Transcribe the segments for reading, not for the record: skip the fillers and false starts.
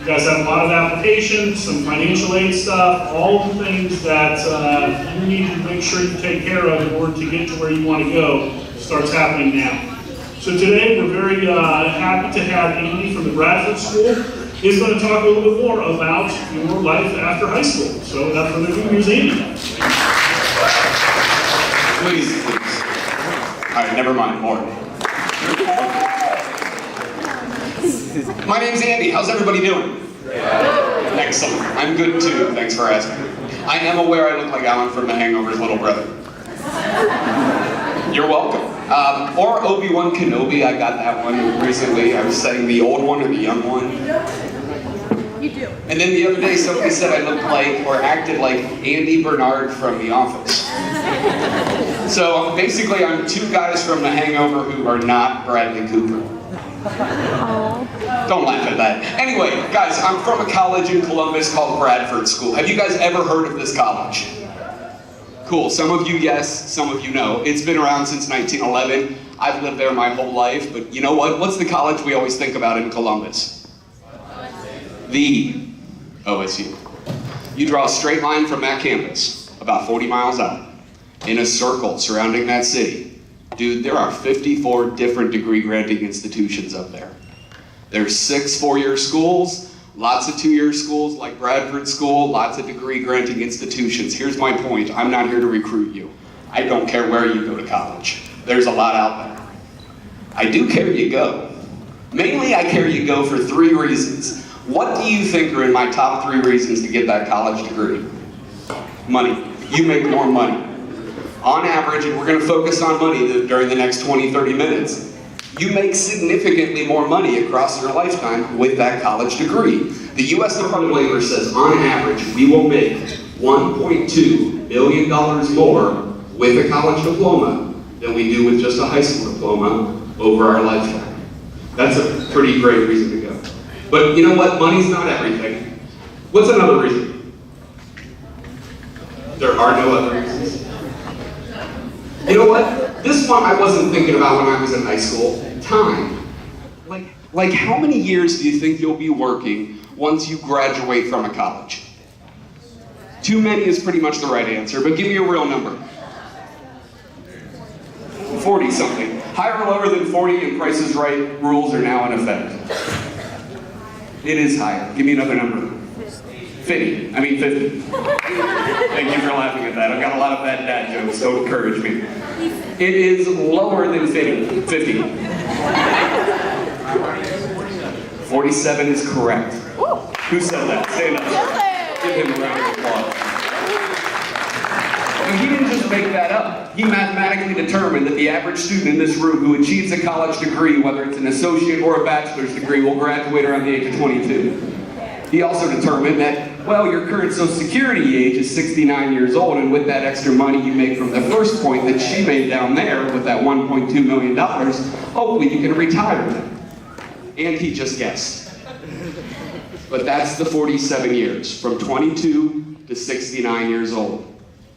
You guys have a lot of applications, some financial aid stuff, all the things that you need to make sure you take care of in order to get to where you want to go starts happening now. So today we're very happy to have Andy from the Bradford School. He's going to talk a little bit more about your life after high school. So without further ado, here's Andy. Please. All right, never mind, more. My name's Andy. How's everybody doing? Excellent. I'm good too. Thanks for asking. I am aware I look like Alan from The Hangover's little brother. You're welcome. Or Obi-Wan Kenobi. I got that one recently. I was saying the old one or the young one. You do. And then the other day somebody said I looked like or acted like Andy Bernard from The Office. So basically I'm two guys from The Hangover who are not Bradley Cooper. Don't laugh at that. Anyway, guys, I'm from a college in Columbus called Bradford School. Have you guys ever heard of this college? Cool. Some of you yes, some of you no. It's been around since 1911. I've lived there my whole life, but you know what? What's the college we always think about in Columbus? The OSU. You draw a straight line from that campus, about 40 miles out, in a circle surrounding that city. Dude, there are 54 different degree-granting institutions up there. There's 6 four-year schools, lots of 2-year schools like Bradford School, lots of degree-granting institutions. Here's my point. I'm not here to recruit you. I don't care where you go to college. There's a lot out there. I do care you go. Mainly I care you go for 3 reasons. What do you think are in my top 3 reasons to get that college degree? Money. You make more money. On average, and we're going to focus on money during the next 20, 30 minutes, you make significantly more money across your lifetime with that college degree. The U.S. Department of Labor says, on average, we will make $1.2 billion more with a college diploma than we do with just a high school diploma over our lifetime. That's a pretty great reason to go. But you know what? Money's not everything. What's another reason? There are no other reasons. You know what? This one I wasn't thinking about when I was in high school. Time. Like how many years do you think you'll be working once you graduate from a college? Too many is pretty much the right answer, but give me a real number. 40 something. Higher or lower than 40 and Price is Right rules are now in effect. It is higher. Give me another number. 50. I mean 50. Thank you for laughing at that. I've got a lot of bad dad jokes, so encourage me. It is lower than 50. 50. 47 is correct. Who said that? Stand up. Give him a round of applause. And he didn't just make that up. He mathematically determined that the average student in this room who achieves a college degree, whether it's an associate or a bachelor's degree, will graduate around the age of 22. He also determined that, well, your current Social Security age is 69 years old, and with that extra money you make from the first point that she made down there with that $1.2 million, hopefully you can retire then. And he just guessed. But that's the 47 years, from 22 to 69 years old.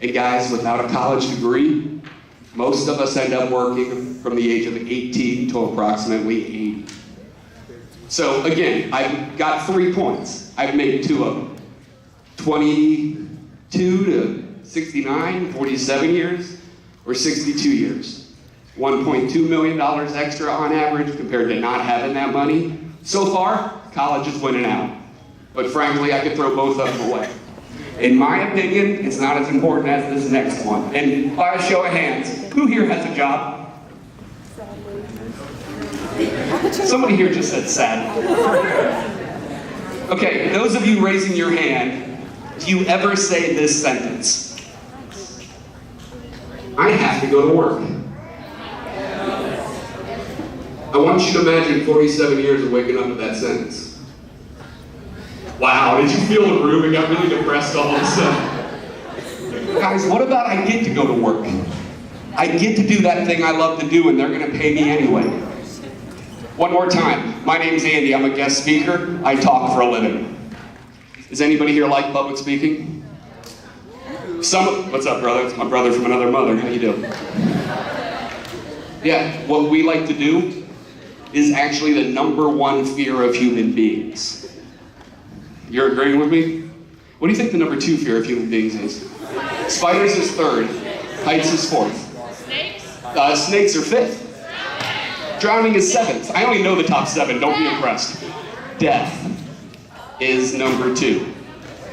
And guys, without a college degree, most of us end up working from the age of 18 to approximately 80. So again, I've got 3 points. I've made 2 of them. 22 to 69, 47 years, or 62 years. $1.2 million extra on average compared to not having that money. So far, college is winning out. But frankly, I could throw both of them away. In my opinion, it's not as important as this next one. And by a show of hands, who here has a job? Somebody here just said sad. Okay, those of you raising your hand, do you ever say this sentence? I have to go to work. I want you to imagine 47 years of waking up with that sentence. Wow, did you feel the room? It got really depressed all of a sudden. Guys, what about I get to go to work? I get to do that thing I love to do and they're going to pay me anyway. One more time. My name's Andy. I'm a guest speaker. I talk for a living. Does anybody here like public speaking? What's up, brother? It's my brother from another mother. How you doing? Yeah, what we like to do is actually the #1 fear of human beings. You're agreeing with me? What do you think the number 2 fear of human beings is? Spiders is 3rd. Heights is 4th. Snakes? Snakes are 5th. Drowning is 7th. I only know the top 7, don't be impressed. Death is number 2.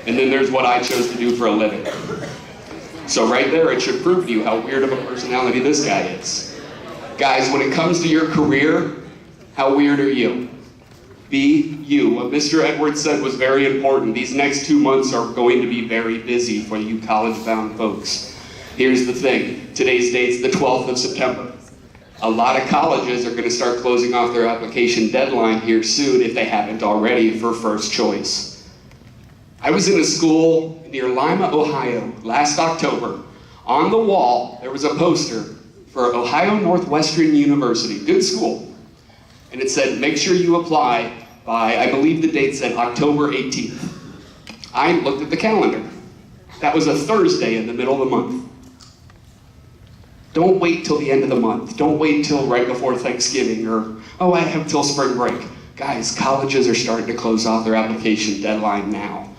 And then there's what I chose to do for a living. So right there, it should prove to you how weird of a personality this guy is. Guys, when it comes to your career, how weird are you? Be you. What Mr. Edwards said was very important. These next 2 months are going to be very busy for you college-bound folks. Here's the thing. Today's date's the 12th of September. A lot of colleges are going to start closing off their application deadline here soon, if they haven't already, for first choice. I was in a school near Lima, Ohio, last October. On the wall, there was a poster for Ohio Northwestern University, good school. And it said, make sure you apply by, I believe the date said October 18th. I looked at the calendar. That was a Thursday in the middle of the month. Don't wait till the end of the month. Don't wait till right before Thanksgiving or, oh, I have till spring break. Guys, colleges are starting to close off their application deadline now.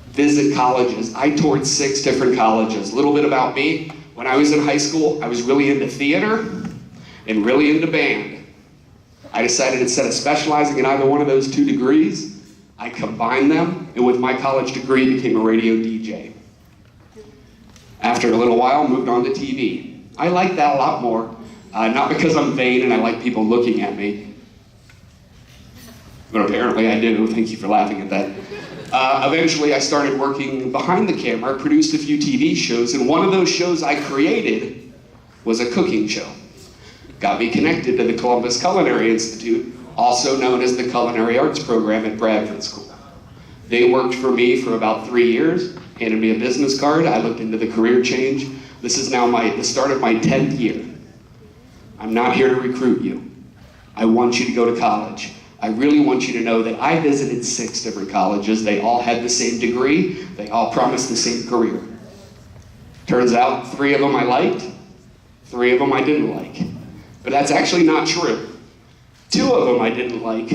Visit colleges. I toured 6 different colleges. A little bit about me. When I was in high school, I was really into theater and really into band. I decided instead of specializing in either one of those 2 degrees, I combined them and with my college degree became a radio DJ. After a little while, moved on to TV. I like that a lot more, not because I'm vain and I like people looking at me, but apparently I do. Thank you for laughing at that. Eventually I started working behind the camera, produced a few TV shows, and one of those shows I created was a cooking show. Got me connected to the Columbus Culinary Institute, also known as the Culinary Arts Program at Bradford School. They worked for me for about 3 years, handed me a business card. I looked into the career change. This is now the start of my 10th year. I'm not here to recruit you. I want you to go to college. I really want you to know that I visited 6 different colleges. They all had the same degree. They all promised the same career. Turns out 3 of them I liked, 3 of them I didn't like. But that's actually not true. 2 of them I didn't like.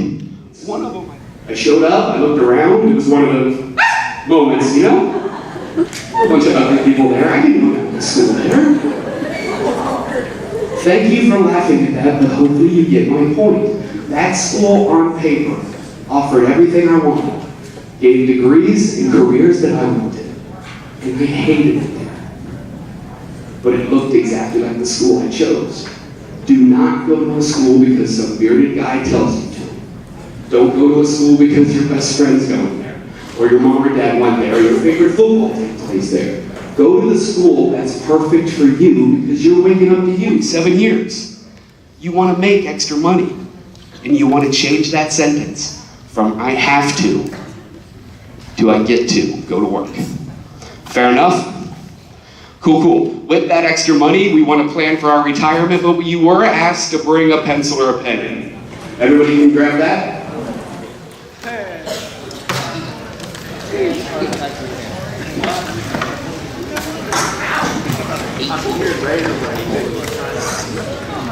1 of them I showed up, I looked around, it was one of those moments, you know? A bunch of other people there. I didn't know that was school there. Thank you for laughing at that, but hopefully you get my point. That school on paper offered everything I wanted, gave degrees and careers that I wanted, and I hated it there. But it looked exactly like the school I chose. Do not go to a school because some bearded guy tells you to. Don't go to a school because your best friend's going there, or your mom or dad went there, or your favorite football team plays there. Go to the school that's perfect for you because you're waking up to you. 7 years. You want to make extra money. And you want to change that sentence from I have to I get to go to work. Fair enough? Cool. With that extra money, we want to plan for our retirement, but you were asked to bring a pencil or a pen in. Everybody can grab that?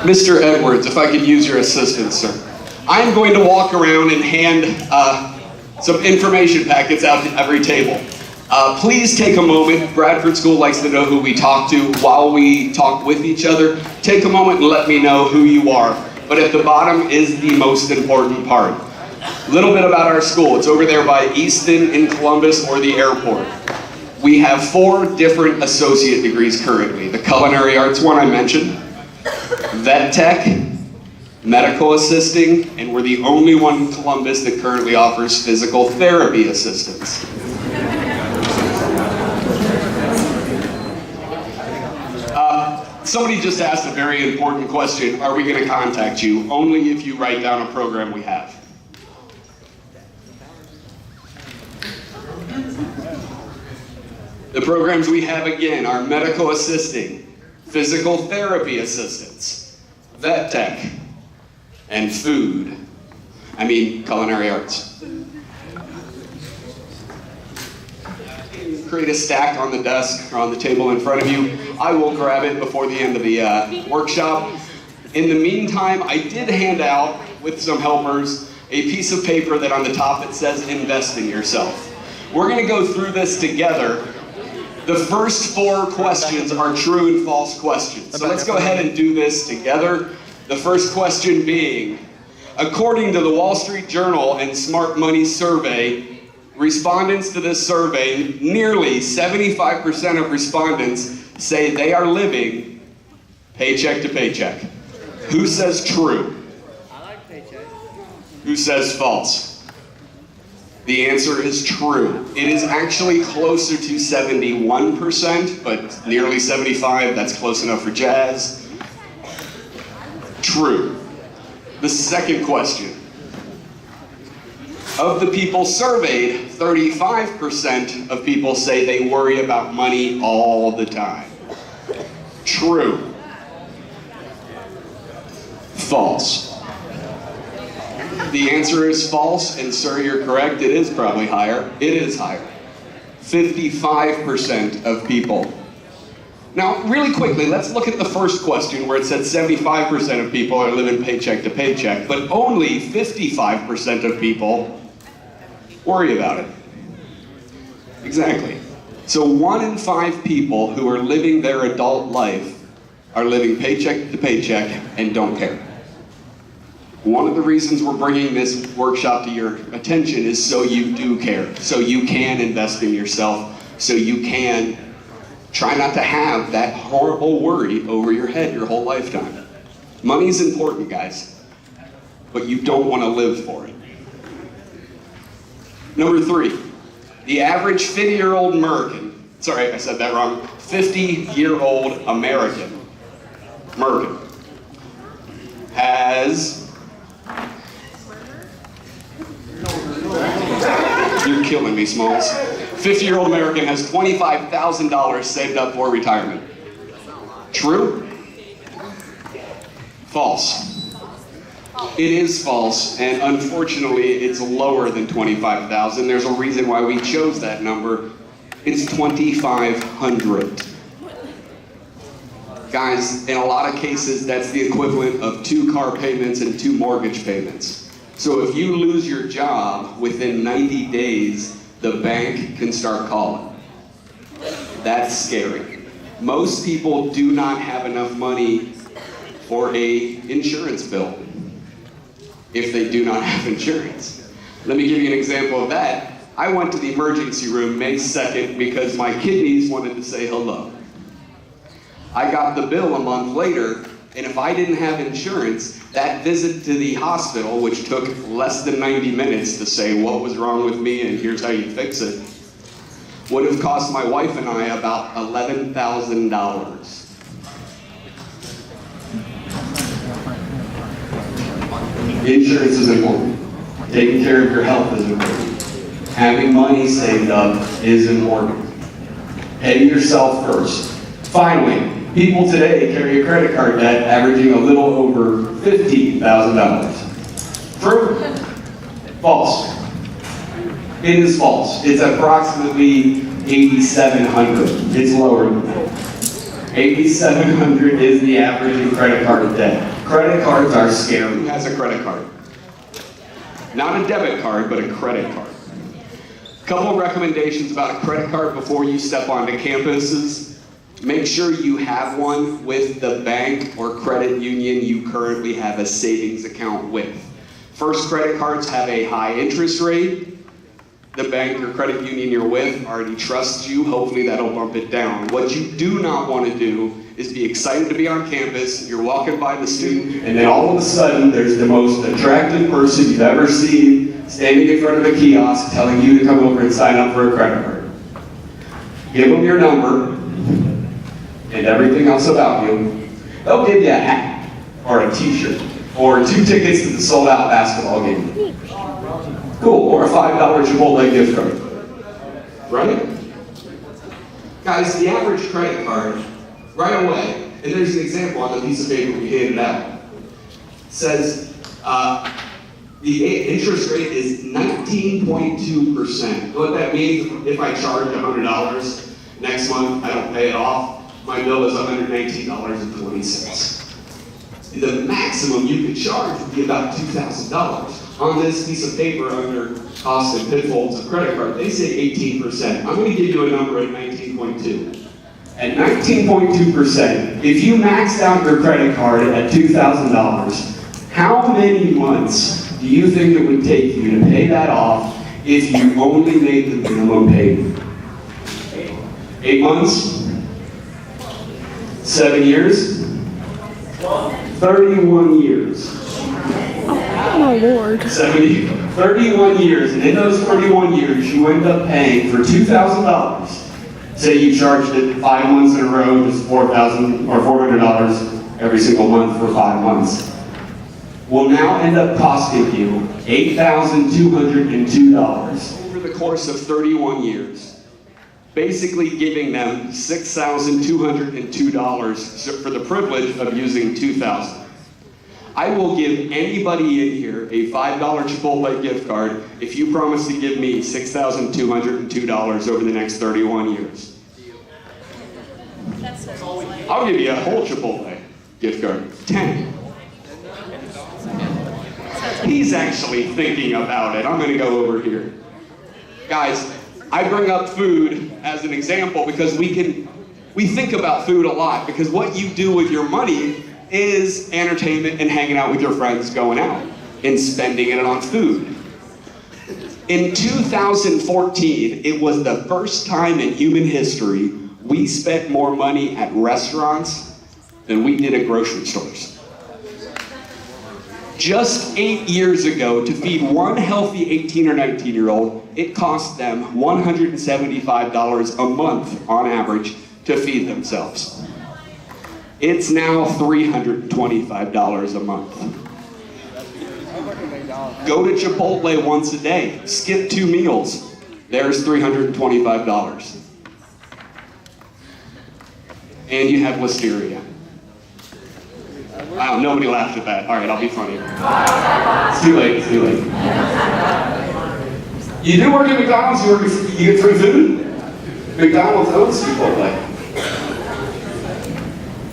Mr. Edwards, if I could use your assistance, sir. I'm going to walk around and hand some information packets out to every table. Please take a moment. Bradford School likes to know who we talk to while we talk with each other. Take a moment and let me know who you are. But at the bottom is the most important part. A little bit about our school. It's over there by Easton in Columbus or the airport. We have 4 different associate degrees currently. The culinary arts one I mentioned, vet tech, medical assisting, and we're the only one in Columbus that currently offers physical therapy assistance. Somebody just asked a very important question. Are we going to contact you? Only if you write down a program we have. The programs we have again are medical assisting, physical therapy assistants, vet tech, and culinary arts. Create a stack on the desk or on the table in front of you. I will grab it before the end of the workshop. In the meantime, I did hand out, with some helpers, a piece of paper that on the top it says invest in yourself. We're gonna go through this together. The first 4 questions are true and false questions. So let's go ahead and do this together. The first question being, according to the Wall Street Journal and Smart Money survey, respondents to this survey, nearly 75% of respondents say they are living paycheck to paycheck. Who says true? I like paycheck. Who says false? The answer is true. It is actually closer to 71%, but nearly 75, that's close enough for jazz. True. The second question. Of the people surveyed, 35% of people say they worry about money all the time. True. False. The answer is false, and sir, you're correct, it is probably higher. It is higher. 55% of people. Now, really quickly, let's look at the first question where it said 75% of people are living paycheck to paycheck, but only 55% of people worry about it. Exactly. So 1 in 5 people who are living their adult life are living paycheck to paycheck and don't care. One of the reasons we're bringing this workshop to your attention is so you do care, so you can invest in yourself, so you can try not to have that horrible worry over your head your whole lifetime. Money's important, guys, but you don't want to live for it. Number 3, the average 50-year-old American, sorry, I said that wrong, 50-year-old American has, you're killing me, Smalls. 50-year-old American has $25,000 saved up for retirement. True? False. It is false, and unfortunately, it's lower than 25,000. There's a reason why we chose that number. It's 2,500. Guys, in a lot of cases, that's the equivalent of 2 car payments and 2 mortgage payments. So if you lose your job within 90 days, the bank can start calling. That's scary. Most people do not have enough money for an insurance bill if they do not have insurance. Let me give you an example of that. I went to the emergency room May 2nd because my kidneys wanted to say hello. I got the bill a month later, and if I didn't have insurance, that visit to the hospital, which took less than 90 minutes to say what was wrong with me and here's how you fix it, would have cost my wife and I about $11,000. Insurance is important. Taking care of your health is important. Having money saved up is important. Pay yourself first. Finally, people today carry a credit card debt averaging a little over $50,000. True? False. It is false. It's approximately $8,700. It's lower than that. $8,700 is the average in credit card debt. Credit cards are scary. Who has a credit card? Not a debit card, but a credit card. A couple of recommendations about a credit card before you step onto campuses. Make sure you have one with the bank or credit union you currently have a savings account with. First credit cards have a high interest rate. The bank or credit union you're with already trusts you. Hopefully that'll bump it down. What you do not want to do is be excited to be on campus, you're walking by the student, and then all of a sudden there's the most attractive person you've ever seen standing in front of a kiosk telling you to come over and sign up for a credit card. Give them your number and everything else about you. They'll give you a hat or a t-shirt or 2 tickets to the sold-out basketball game. Cool, or a $5 Chipotle gift card. Right? Guys, the average credit card, right away, and there's an example on the piece of paper we handed out, says the interest rate is 19.2%. What that means, if I charge $100 next month, I don't pay it off, my bill is $119.20. The maximum you could charge would be about $2,000. On this piece of paper under costs and pitfalls of credit card, they say 18%. I'm going to give you a number at 19.2. At 19.2%, if you maxed out your credit card at $2,000, how many months do you think it would take you to pay that off if you only made the minimum payment? 8 months? 7 years? 31 years. Oh my lord. 31 years, and in those 31 years, you end up paying for $2,000. Say you charged it 5 months in a row, just $4,000 or $400 every single month for 5 months. Will now end up costing you $8,202 over the course of 31 years, basically giving them $6,202 for the privilege of using $2,000. I will give anybody in here a $5 Chipotle gift card if you promise to give me $6,202 over the next 31 years. I'll give you a whole Chipotle gift card, 10. He's actually thinking about it. I'm going to go over here. Guys, I bring up food as an example because we think about food a lot, because what you do with your money is entertainment and hanging out with your friends, going out and spending it on food. In 2014, it was the first time in human history we spent more money at restaurants than we did at grocery stores. Just 8 years ago, to feed one healthy 18 or 19-year-old, it cost them $175 a month on average to feed themselves. It's now $325 a month. Go to Chipotle once a day, skip 2 meals, there's $325. And you have listeria. Wow, nobody laughed at that. All right, I'll be funny. It's too late, it's too late. You do work at McDonald's, you get free food? McDonald's owns Chipotle.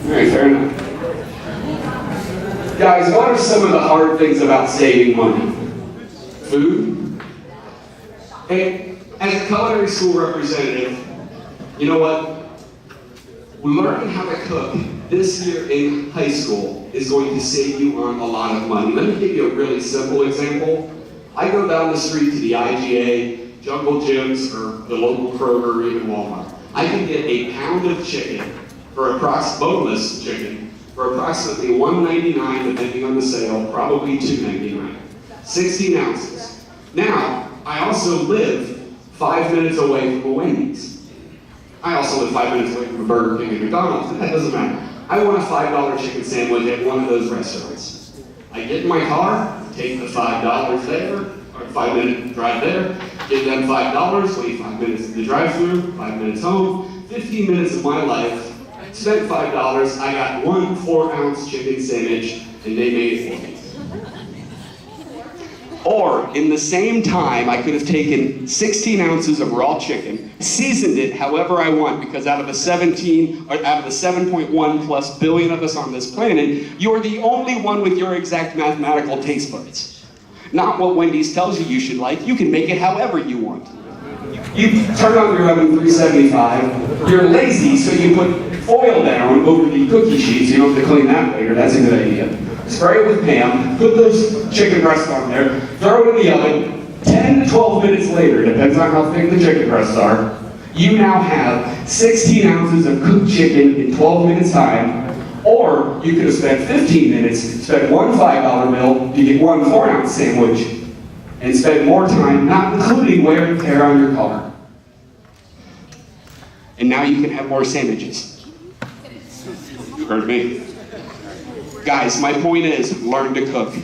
All right, fair enough. Guys, what are some of the hard things about saving money? Food. And as a culinary school representative, you know what? Learning how to cook this year in high school is going to save you on a lot of money. Let me give you a really simple example. I go down the street to the IGA, Jungle Jim's, or the local Kroger, or even Walmart. I can get a pound of chicken, boneless chicken, for approximately $1.99, depending on the sale, probably $2.99. 16 ounces. Now, I also live 5 minutes away from a Wendy's. I also live 5 minutes away from a Burger King and McDonald's, but that doesn't matter. I want a $5 chicken sandwich at one of those restaurants. I get in my car, take the $5 there, or 5-minute drive there, give them $5, wait 5 minutes at the drive-thru, 5 minutes home, 15 minutes of my life, spent $5, I got one 4-ounce chicken sandwich, and they made it for me. Or, in the same time, I could have taken 16 ounces of raw chicken, seasoned it however I want, because out of the 7.1 plus billion of us on this planet, you're the only one with your exact mathematical taste buds. Not what Wendy's tells you should like, you can make it however you want. You turn on your oven 375, you're lazy, so you put foil down over the cookie sheets, you don't have to clean that later, that's a good idea. Spray it with Pam, put those chicken breasts on there, throw it in the oven, 10 to 12 minutes later, depends on how thick the chicken breasts are, you now have 16 ounces of cooked chicken in 12 minutes time, or you could have spent 15 minutes, spent one $5 bill to get one 4-ounce sandwich, and spend more time not including wear and tear on your car. And now you can have more sandwiches. You heard me. Guys, my point is, learn to cook.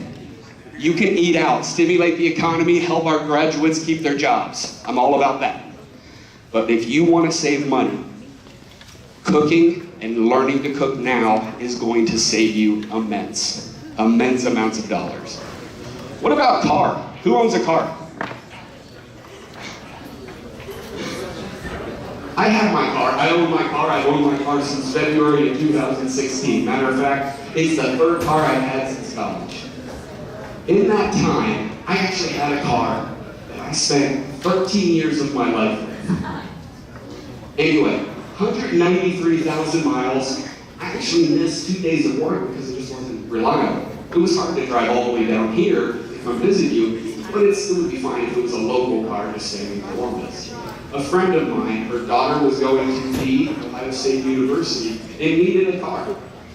You can eat out, stimulate the economy, help our graduates keep their jobs. I'm all about that. But if you want to save money, cooking and learning to cook now is going to save you immense amounts of dollars. What about a car? Who owns a car? I have my car. I own my car. I've owned my car since February of 2016. Matter of fact, it's the third car I've had since college. In that time, I actually had a car that I spent 13 years of my life with. Anyway, 193,000 miles. I actually missed 2 days of work because it just wasn't reliable. It was hard to drive all the way down here if I'm visiting you, but it still would be fine if it was a local car just staying in Columbus. A friend of mine, her daughter was going to the Ohio State University and needed a car.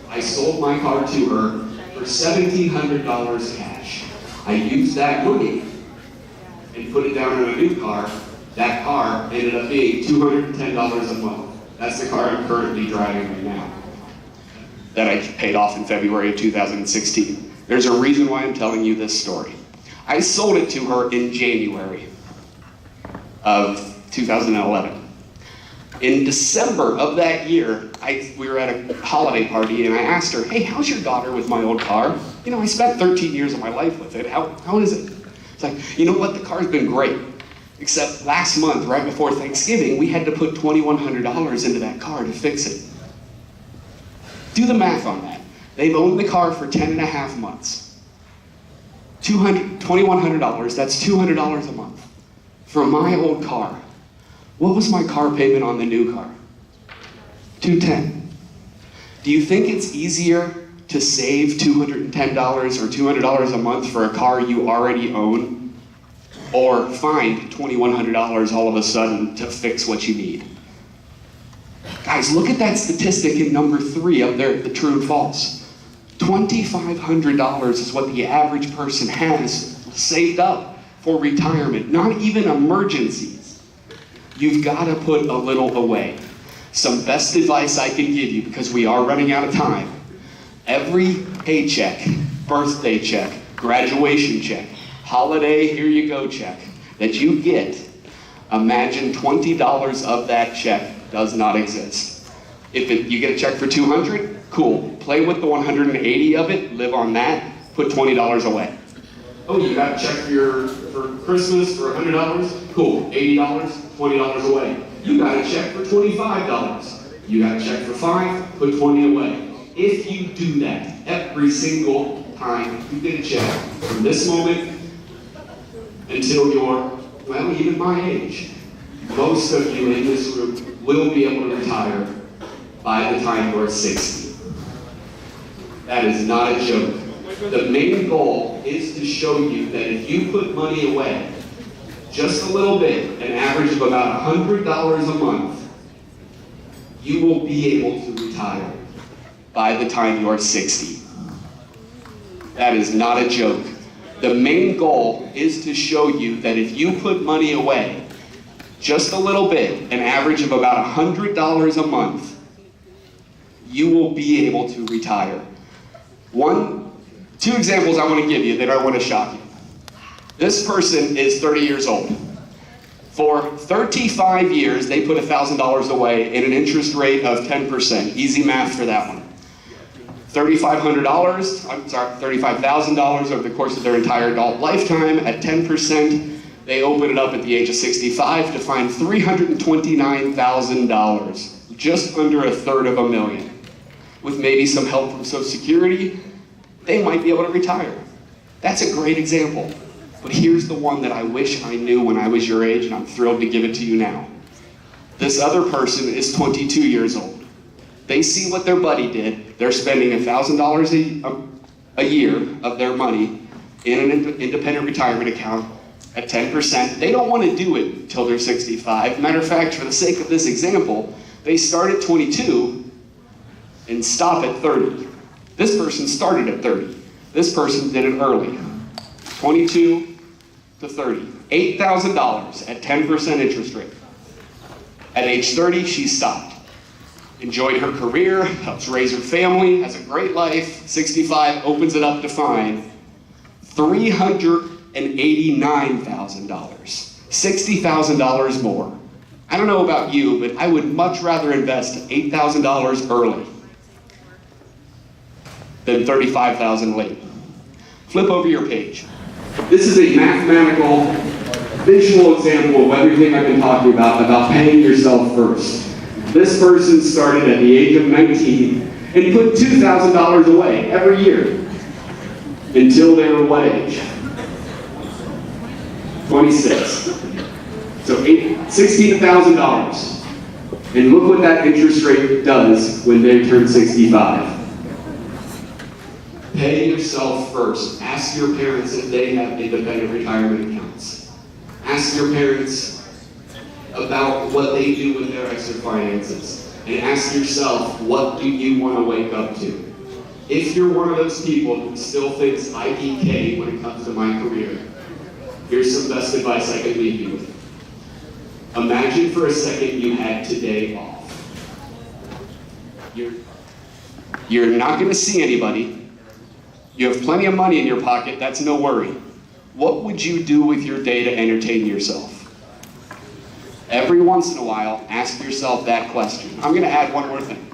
I sold my car to her for $1,700 cash. I used that money and put it down on a new car. That car ended up being $210 a month. That's the car I'm currently driving right now, that I paid off in February of 2016. There's a reason why I'm telling you this story. I sold it to her in January of 2011. In December of that year, we were at a holiday party and I asked her, hey, how's your daughter with my old car? You know, I spent 13 years of my life with it. How is it? It's like, you know what, the car's been great. Except last month, right before Thanksgiving, we had to put $2,100 into that car to fix it. Do the math on that. They've owned the car for 10 and a half months. $2,100, that's $200 a month. For my old car. What was my car payment on the new car? $210. Do you think it's easier to save $210 or $200 a month for a car you already own, or find $2,100 all of a sudden to fix what you need? Guys, look at that statistic in number 3 up there, the true and false. $2,500 is what the average person has saved up for retirement, not even emergencies. You've got to put a little away. Some best advice I can give you, because we are running out of time. Every paycheck, birthday check, graduation check, holiday here you go check that you get, imagine $20 of that check does not exist. If you get a check for $200, cool. Play with the 180 of it, live on that, put $20 away. Oh, you got a check for Christmas for $100? Cool, $80, $20 away. You got a check for $25. You got a check for $5, put $20 away. If you do that every single time you get a check, from this moment until you're, well, even my age, most of you in this room will be able to retire by the time you're 60. That is not a joke. The main goal is to show you that if you put money away, just a little bit, an average of about $100 a month, you will be able to retire by the time you're 60. That is not a joke. The main goal is to show you that if you put money away, just a little bit, an average of about $100 a month, you will be able to retire. Two examples I want to give you that I want to shock you. This person is 30 years old. For 35 years, they put $1,000 away at an interest rate of 10%. Easy math for that one. $35,000 over the course of their entire adult lifetime at 10%. They open it up at the age of 65 to find $329,000, just under $1/3 With maybe some help from Social Security, they might be able to retire. That's a great example. But here's the one that I wish I knew when I was your age, and I'm thrilled to give it to you now. This other person is 22 years old. They see what their buddy did. They're spending $1,000 a year of their money in an independent retirement account at 10%. They don't want to do it until they're 65. Matter of fact, for the sake of this example, they start at 22 and stop at 30. This person started at 30. This person did it early. 22 to 30. $8,000 at 10% interest rate. At age 30, she stopped. Enjoyed her career, helps raise her family, has a great life. 65, opens it up to find $389,000. $60,000 more. I don't know about you, but I would much rather invest $8,000 early than $35,000 late. Flip over your page. This is a mathematical, visual example of everything I've been talking about paying yourself first. This person started at the age of 19 and put $2,000 away every year until they were what age? 26. So $16,000. And look what that interest rate does when they turn 65. Pay yourself first. Ask your parents if they have independent retirement accounts. Ask your parents about what they do with their extra finances. And ask yourself, what do you want to wake up to? If you're one of those people who still thinks IDK when it comes to my career, here's some best advice I can leave you with. Imagine for a second you had today off. You're not going to see anybody. You have plenty of money in your pocket, that's no worry. What would you do with your day to entertain yourself? Every once in a while, ask yourself that question. I'm going to add one more thing.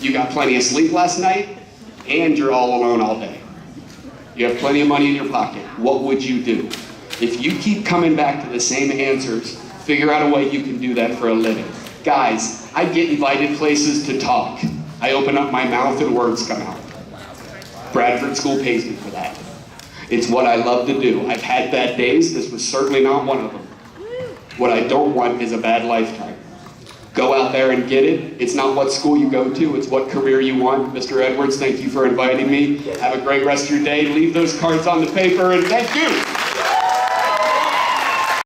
You got plenty of sleep last night, and you're all alone all day. You have plenty of money in your pocket. What would you do? If you keep coming back to the same answers, figure out a way you can do that for a living. Guys, I get invited places to talk. I open up my mouth and words come out. Bradford School pays me for that. It's what I love to do. I've had bad days. This was certainly not one of them. What I don't want is a bad lifetime. Go out there and get it. It's not what school you go to, it's what career you want. Mr. Edwards, thank you for inviting me. Have a great rest of your day. Leave those cards on the paper, and thank you.